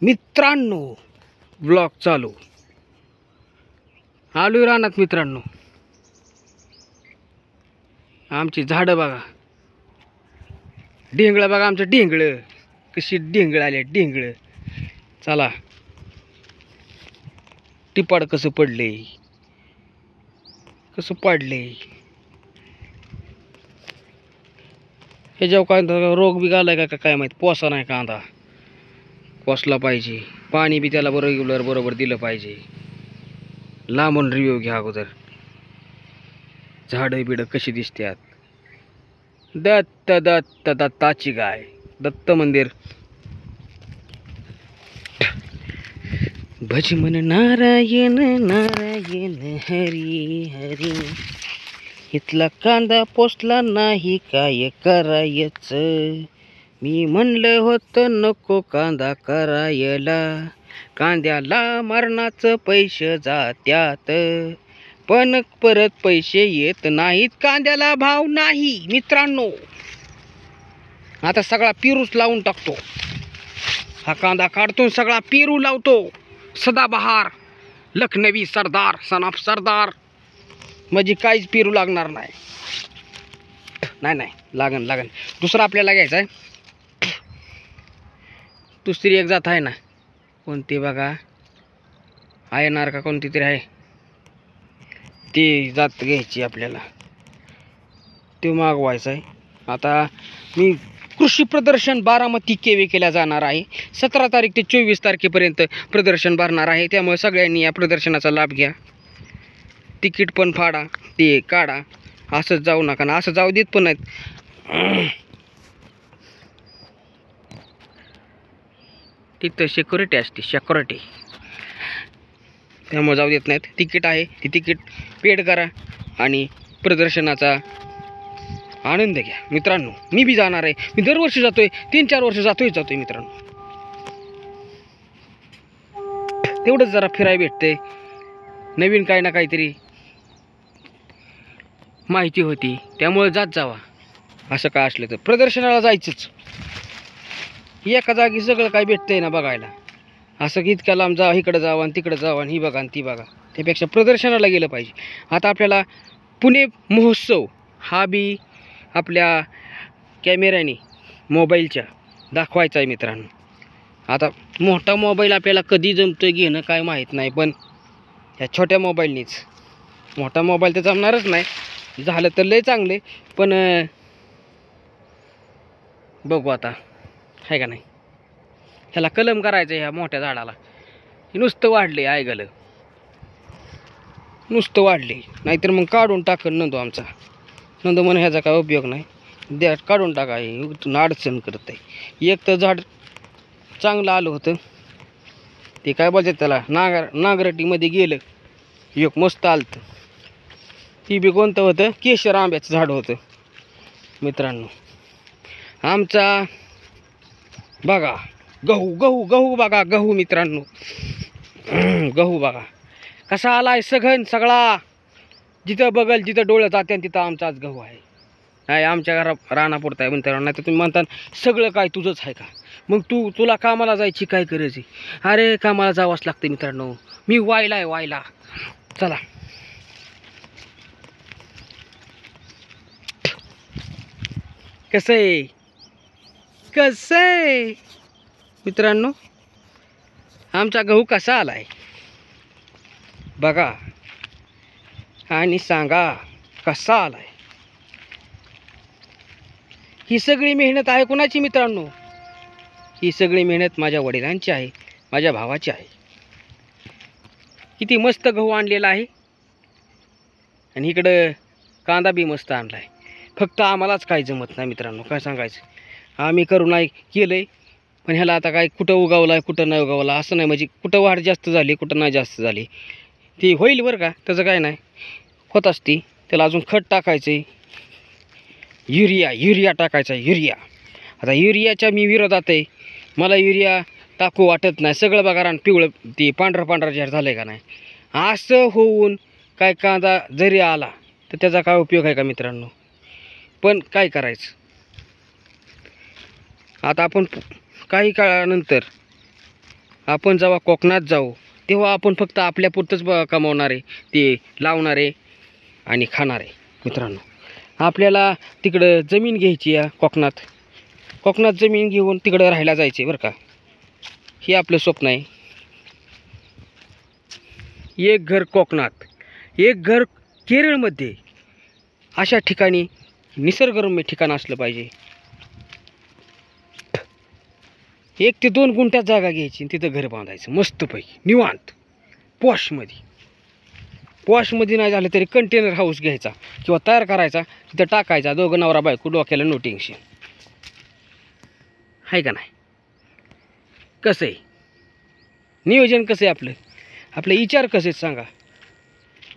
मित्रांनो, ब्लॉग चालू. आलोय रानात मित्रांनो. आमची झाडं बघा, ढेंगळं बघा, आमचं ढेंगळं कशी ढेंगळ आले ढेंगळ. चला, टिपाड कसं पडले, कसं पडले. हे जेव्हा काय रोग बी घालाय का काय माहित. पोसा नाही कांदा, पोसला पाहिजे. पाणी बी त्याला रेग्युलर बरोबर दिलं पाहिजे. लांबून रिव्ह्यू घ्या अगोदर. झाडं बिडं कशी दिसतात. दत्त दत्त दत्ताची गाय, दत्त मंदिर. भज मन नारायण नारायण हरी हरी. इथला कांदा पोसला नाही काय करायचं. मी म्हणलं होतं नको कांदा करायला. कांद्याला मरणाचं पैसे जात्यात, पण परत पैसे येत नाहीत. कांद्याला भाव नाही मित्रांनो. आता सगळा पेरूच लावून टाकतो. हा कांदा काढतो, सगळा पेरू लावतो. सदाबहार, लखनवी सरदार, सन ऑफ सरदार. म्हणजे काहीच पेरू लागणार नाही. नाही लागन लागन. दुसरा आपल्याला घ्यायचा आहे. दुसरी एक जात आहे ना, कोणती बघा, आयनार का कोणती तरी आहे, ती जात घ्यायची आपल्याला. ते मागवायचं आहे. आता मी कृषी प्रदर्शन बारामती केवे केल्या जाणार आहे. 17 तारीख ते 24 तारखेपर्यंत प्रदर्शन भरणार आहे. त्यामुळे सगळ्यांनी या प्रदर्शनाचा लाभ घ्या. तिकीट पण फाडा, ते काढा. असंच जाऊ नका ना, असं जाऊ देत पण नाहीत. तिथं सिक्युरिटी असते, सिक्युरिटी. त्यामुळे जाऊ देत नाहीत. तिकीट आहे, ती तिकीट पेड करा आणि प्रदर्शनाचा आनंद घ्या मित्रांनो. मी बी जाणार आहे. मी दरवर्षी जातोय, 3-4 वर्ष जातोय मित्रांनो. तेवढंच जरा फिराय भेटते. नवीन काय ना काहीतरी माहिती होती. त्यामुळे जात जावा. असं काय असलं तर प्रदर्शनाला जायचंच. एका जागी सगळं काय भेटतंय ना बघायला. असं की इतक्या लांब जा, इकडं जावं आणि तिकडं जावं आणि ही बघा आणि ती बघा. त्यापेक्षा प्रदर्शनाला गेलं पाहिजे. आता आपल्याला पुणे महोत्सव हा बी आपल्या कॅमेऱ्याने मोबाईलच्या दाखवायचा आहे मित्रांनो. आता मोठा मोबाईल आपल्याला कधी जमतोय घेणं काय माहीत नाही, पण ह्या छोट्या मोबाईलनीच. मोठा मोबाईल तर जमणारच नाही. झालं तर लय चांगले, पण बघू आता आहे का नाही. ह्याला कलम करायचं ह्या मोठ्या झाडाला. हे नुसतं वाढले ऐकलं, नुसतं वाढले. नाहीतर मग काढून टाकन नंदू आमचा. नंदू म्हणून ह्याचा काय उपयोग नाही, द्या काढून टाका. हे अडचण करत आहे. एक तर झाड चांगलं आलं होतं, ते काय बोलतात त्याला, नागरटीमध्ये गेलं एक मस्त आलतं. ती बी कोणतं होतं, केशर आंब्याचं झाड होतं मित्रांनो. आमचा बघा गहू बघा, गहू मित्रांनो. गहू बघा कसा आलाय सघन सगळा. जिथं बघल, जिथं डोळं जाते तिथं आमचाच गहू आहे. नाही आमच्या रानापुरता आहे म्हणता. नाही तर तुम्ही म्हणता सगळं काय तुझंच आहे का. मग तुला कामाला जायची काय गरज आहे. अरे कामाला जावंच लागतं मित्रांनो. मी वायला. चला, कसं आहे मित्रांनो, आमचा गहू कसा आलाय बघा आणि सांगा कसा आलाय. ही सगळी मेहनत आहे कुणाची मित्रांनो. ही सगळी मेहनत माझ्या वडिलांची आहे, माझ्या भावाची आहे. किती मस्त गहू आणलेला आहे. आणि इकडं कांदा बी मस्त आणला आहे. फक्त आम्हालाच काय जमत नाही मित्रांनो. काय सांगायचं, आम्ही करू नाही केलंय, पण ह्याला आता काय कुठं उगावला आहे कुठं नाही उगावला असं नाही. म्हणजे कुठं वाढ जास्त झाली कुठं नाही जास्त झाली ती होईल बरं का. त्याचं काय नाही, होत असती. त्याला अजून खत टाकायचं आहे. युरिया टाकायचा आहे. युरिया, आता युरियाच्या मी विरोधात आहे. मला युरिया टाकू वाटत नाही. सगळं बघा रान पिवळं, ती पांढरं जर झालं आहे का नाही. असं होऊन काय कांदा जरी आला तर त्याचा काय उपयोग आहे का मित्रांनो. पण काय करायचं. आता आपण काही काळानंतर आपण जेव्हा कोकणात जाऊ तेव्हा आपण फक्त आपल्यापुरतंच कमावणारे, ते लावणारे आणि खाणारे. मित्रांनो, आपल्याला तिकडं जमीन घ्यायची आहे. कोकणात जमीन घेऊन तिकडं राहायला जायचे बरं का. हे आपलं स्वप्न आहे. एक घर कोकणात, एक घर केरळमध्ये, अशा ठिकाणी निसर्गरम्य ठिकाण असलं पाहिजे. 1 ते 2 गुंठ्यात जागा घ्यायची आणि तिथं घर बांधायचं मस्तपैकी निवांत. पॉशमध्ये नाही झालं तरी कंटेनर हाऊस घ्यायचा किंवा तयार करायचा, तिथं टाकायचा. दोघं नवरा बायको, डोक्याला नो टेन्शन. आहे का नाही? कसं आहे नियोजन? कसं आहे आपले विचार कसे आहेत सांगा.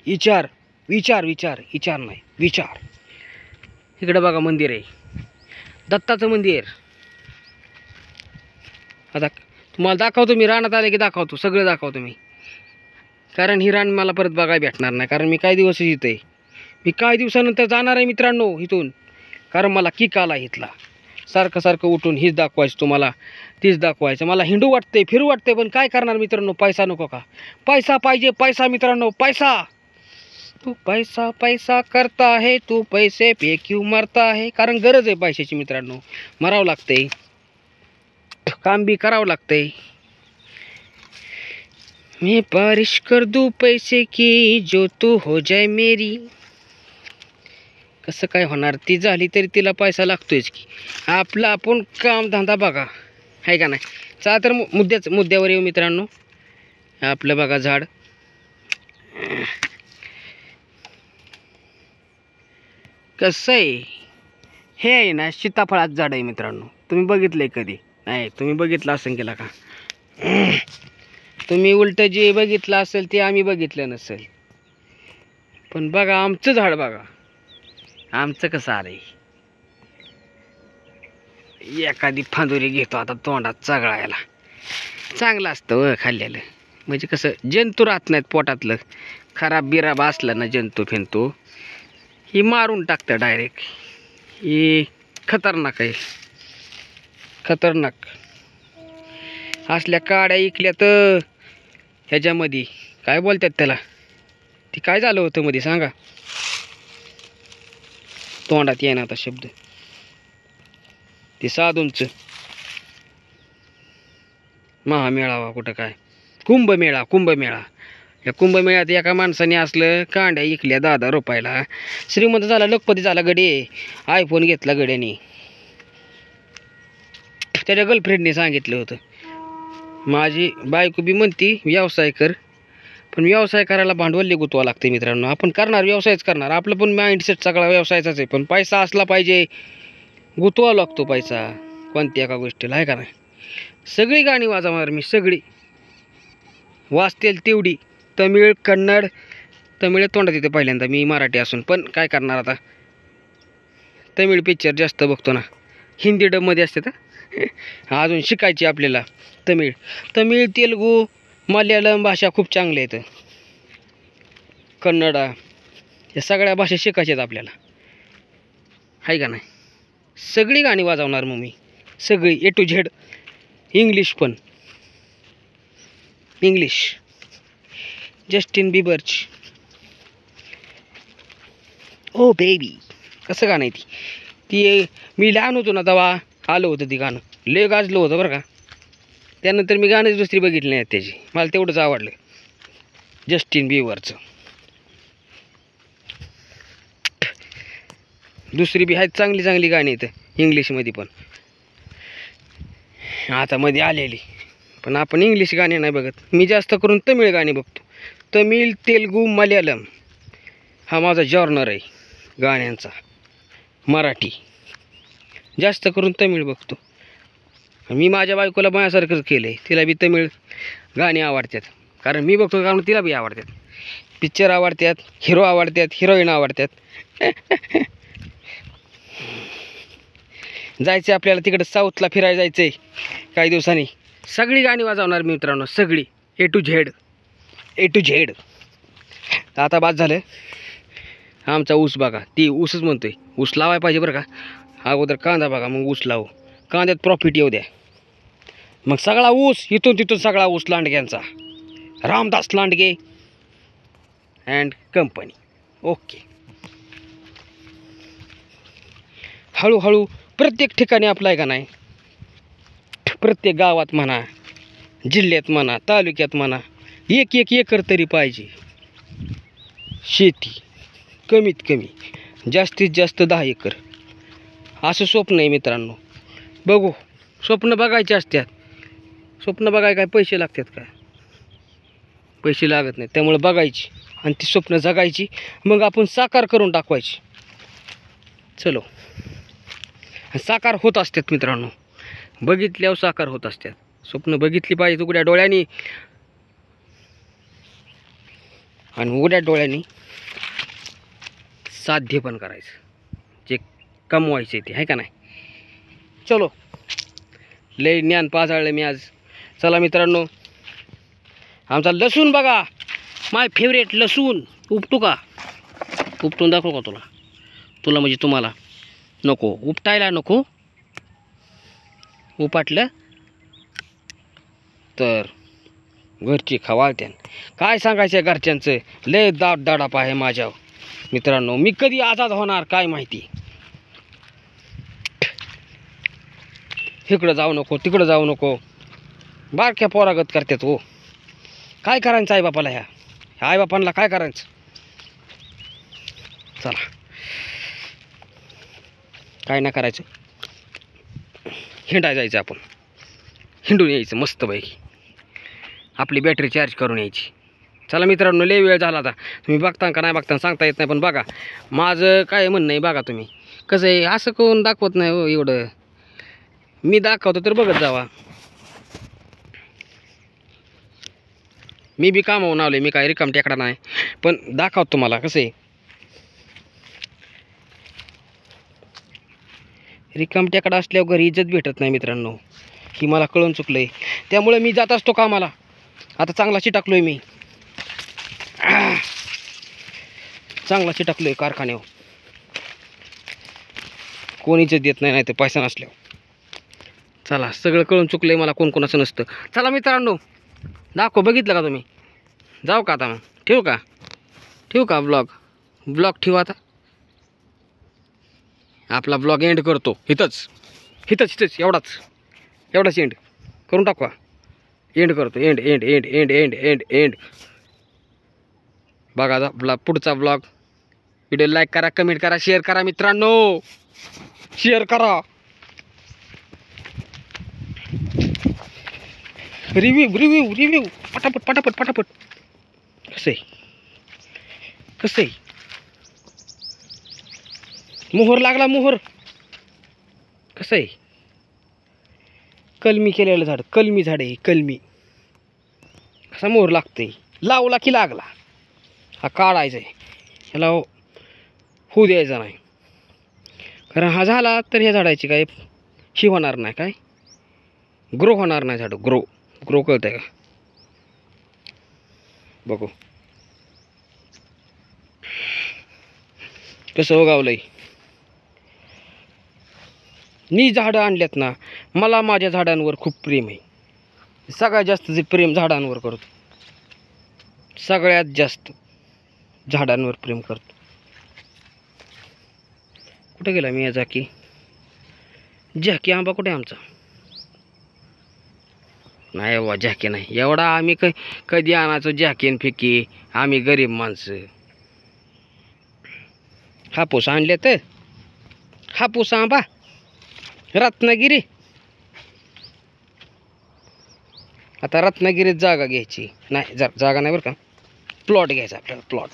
विचार नाही, विचार. इकडं बघा मंदिर आहे, दत्ताचं मंदिर. आता तुम्हाला दाखवतो मी, रानात आले की दाखवतो, सगळं दाखवतो मी. कारण ही रान मला परत बघायला भेटणार नाही, कारण मी काही दिवस इथं आहे. मी काही दिवसानंतर जाणार आहे मित्रांनो इथून, कारण मला किक आला इथला. सारखं उठून हीच दाखवायचं तुम्हाला, तीच दाखवायचं. मला हिंडू वाटते, फिरू वाटते, पण काय करणार मित्रांनो? पैसा नको का? पैसा पाहिजे, पैसा मित्रांनो, पैसा. तू पैसा करता है, तू पैसे पे क्यों मरता है? कारण गरज आहे पैशाची मित्रांनो. मरावं लागतंय, काम बी करावं लागतंय. मैं बारिश कर दूं पैसे की, जो तू हो जाए मेरी. कसं काय होणार? ती झाली तरी तिला पैसा लागतोयच की. आपला आपण कामधंदा बघा, आहे का नाही? चला तर मुद्द्यावर येऊ मित्रांनो. आपलं बघा झाड, कसं आहे? हे आहे ना सीताफळाचं झाड आहे मित्रांनो. तुम्ही बघितलं आहे कधी? नाही, तुम्ही बघितलं असेल केला का? तुम्ही उलटं जे बघितलं असेल ते आम्ही बघितलं नसेल. पण बघा आमचं झाड बघा, आमचं कसं आलंय. एखादी फांदुरी घेतो आता तोंडात चगळायला. चांगलं असतं खाल्लेलं, म्हणजे कसं जंतू राहत नाहीत पोटातलं. खराब बिराब असलं ना जंतू फिंतू, ही मारून टाकतं डायरेक्ट. ही खतरनाक आहे, खतरनाक. असल्या काड्या इकल्या तर ह्याच्यामध्ये काय बोलतात त्याला, ती काय झालं होतं मध्ये सांगा? तोंडात येईना आता शब्द. ते साधूंचं महामेळावा, कुठं काय कुंभमेळा. या कुंभमेळ्यात एका माणसाने असलं कांड्या इकल्या 10 रुपयाला. श्रीमंत झाला, लखपती झाला गडे. आयफोन घेतला गड्याने. त्याच्या गर्लफ्रेंडने सांगितलं होतं, माझी बायको बी म्हणती व्यवसाय कर, पण व्यवसाय करायला भांडवल गुतवावं लागते मित्रांनो. आपण करणार, व्यवसायच करणार. आपलं पण माइंडसेट सगळा व्यवसायाचाच आहे, पण पैसा असला पाहिजे, गुतवावा लागतो पैसा कोणत्या एका गोष्टीला, आहे का नाही? सगळी गाणी वाजवणार मी, सगळी वाचतील तेवढी. तमिळ, कन्नड, तमिळ तोंडात येते पहिल्यांदा मी मराठी असून, पण काय करणार आता. तमिळ पिक्चर जास्त बघतो ना, हिंदी डबमध्ये असते तर. अजून शिकायची आपल्याला तमिळ, तेलुगू, मल्याळम भाषा खूप चांगल्या आहेत. कन्नडा, या सगळ्या भाषा शिकायच्या आहेत आपल्याला, आहे का नाही? सगळी गाणी वाजवणार मग मी, सगळी A to Z. इंग्लिश पण, इंग्लिश. जस्टिन बिबरची ओ बेबी, कसं गाणं आहे ती मी लहान होतो ना तेव्हा आलं होतं. ती गाणं लय गाजलं होतं बरं का. त्यानंतर मी गाणंच दुसरी बघितली नाही त्याची, मला तेवढंच आवडलं जस्टिन बिबरचं. दुसरी बी आहेत चांगली गाणी आहेत इंग्लिशमध्ये पण आता मध्ये आलेली, पण आपण इंग्लिश गाणी नाही बघत. मी जास्त करून तमिळ गाणी बघतो. तमिळ, तेलुगू, मल्याळम हा माझा जॉर्नर आहे गाण्यांचा. मराठी जास्त करून तमिळ बघतो. मी माझ्या बायकोला माझ्यासारखंच केलं आहे, तिला बी तमिळ गाणी आवडतात. कारण मी बघतो, कारण तिला बी आवडतात. पिक्चर आवडतात, हिरो आवडतात, हिरोईन आवडतात. जायचं आपल्याला तिकडं साऊथला फिरायला जायचं आहे काही दिवसांनी. सगळी गाणी वाजवणार मी मित्रांनो, सगळी A to Z. आता बाद झालं. आमचा ऊस बघा, ती ऊसच म्हणतोय. ऊस लावायला पाहिजे बरं का. अगोदर कांदा बघा, मग ऊस लावू. कांद्यात प्रॉफिट येऊ द्या, मग सगळा ऊस इथून तिथून सगळा ऊस लांडग्यांचा. Ramdas Landge and company. Okay. हळूहळू प्रत्येक ठिकाणी आपला आहे का नाही, प्रत्येक गावात म्हणा, जिल्ह्यात म्हणा, तालुक्यात म्हणा, एक एक एकर तरी पाहिजे शेती. कमीत कमी जास्तीत जास्त 10 एकर असं स्वप्न आहे मित्रांनो. बघू, स्वप्न बघायचे असतात. स्वप्न बघाय काय पैसे लागतात का? पैसे लागत नाही. त्यामुळे बघायची आणि ती स्वप्न जगायची, मग आपण साकार करून टाकवायची. चलो, साकार होत असतात मित्रांनो. बघितल्यावर साकार होत असतात. स्वप्न बघितली पाहिजे उघड्या डोळ्यांनी, आणि उघड्या डोळ्यांनी साध्य पण करायचं. जे कमवायचे ते आहे का नाही. चलो, लय ज्ञान पाजाळलं मी आज. चला मित्रांनो, आमचा लसूण बघा, माय फेवरेट लसूण. उपटू का? उपटून दाखवू का तुला म्हणजे तुम्हाला नको उपटायला, नको उपाटलं तर घरची खवाळत्यान. काय सांगायचं घरच्यांचं, लय दाडाप आहे माझ्यावर मित्रांनो. मी कधी आजाद होणार काय माहिती. इकडं जाऊ नको, तिकडं जाऊ नको, बारक्या पोरागत करतात हो. काय करायचं आईबापाला, ह्या आईबापांना काय करायचं. चला, काय नाही करायचं, हिंडायला जायचं. आपण हिंडून यायचं मस्तपैकी, आपली बॅटरी चार्ज करून यायची. चला मित्रांनो, लय वेळ झाला आता. तुम्ही बघता का नाही बघता सांगता येत नाही, पण बघा माझं काय म्हणणं आहे. बघा तुम्ही कसं आहे, असं कोण दाखवत नाही हो एवढं. मी दाखवतो तर बघत जावा. मी बी कामावून आलोय, मी काय रिकाम टेकडा नाही, पण दाखवतो तुम्हाला कसं आहे. रिकाम टेकडा असल्यावर घरी इज्जत भेटत नाही मित्रांनो, ही मला कळून चुकलंय. त्यामुळे मी जात असतो कामाला. आता चांगला चिटाकलोय मी, चांगला चिटाकलोय कारखान्यावर. कोण इज्जत देत नाही, नाही तर पैसा नसल्यावर. चला, सगळं कळून चुकलंय मला, कोण कोणाचं नसतं. चला मित्रांनो, दाखव. बघितलं का तुम्ही? जाऊ का आता? मग ठेवू का ब्लॉग ठेवू आता. आपला ब्लॉग एंड करतो हिथंच एवढाच एंड करून टाकवा. एंड करतो, एंड. बघा पुढचा ब्लॉग. व्हिडिओ लाईक करा, कमेंट करा, शेअर करा मित्रांनो, शेअर करा. रिव्ह्यू पटापट. कसं आहे मोहर लागला, मोहर कसं आहे. कलमी केलेलं झाड, कलमी झाड आहे. कलमी कसा मोहर लागतंय, लावला की लागला. हा काढायचा आहे, ह्याला होऊ द्यायचा नाही. कारण हा झाला तर ह्या झाडाची काय ही होणार नाही, काय ग्रो होणार नाही. झाड ग्रो कळतंय का? बघू कसं उगावलंय. मी झाडं आणल्यात ना, मला माझ्या झाडांवर खूप प्रेम आहे. सगळ्यात जास्त जे प्रेम झाडांवर करतो, सगळ्यात जास्त झाडांवर प्रेम करतो. कुठे गेला मी जाकी झाकी आंबा? कुठे आमचा? नाही बाबा, झाकी नाही. एवढा आम्ही कधी आणायचो झाकीन फिकी, आम्ही गरीब माणसं. हापूस आणले तर हापूस आंबा रत्नागिरी. आता रत्नागिरीत जागा घ्यायची नाही, जागा नाही बरं का, प्लॉट घ्यायचा आपल्याला. प्लॉट,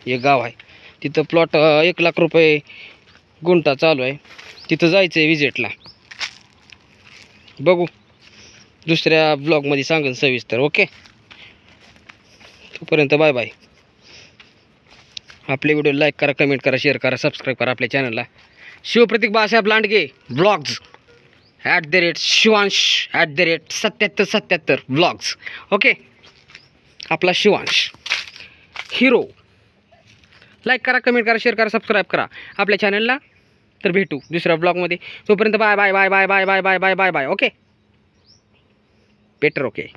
एक गाव आहे तिथं प्लॉट 1 लाख रुपये गुंठा चालू आहे. तिथं जायचं आहे विजिटला. बघू दुसऱ्या ब्लॉगमध्ये सांगेन सविस्तर. ओके, तोपर्यंत बाय बाय. आपले व्हिडिओ लाईक करा, कमेंट करा, शेअर करा, सबस्क्राईब करा आपल्या चॅनलला. शिवप्रतीक बाळासाहेब लांडगे ब्लॉग्स @शिवांश @7777 ब्लॉग्स. ओके, आपला शिवांश हिरो. लाईक करा, कमेंट करा, शेअर करा, सबस्क्राईब करा आपल्या चॅनलला. तर भेटू दुसऱ्या ब्लॉगमध्ये. तोपर्यंत bye bye bye bye bye bye bye bye bye bye. Okay. Better okay.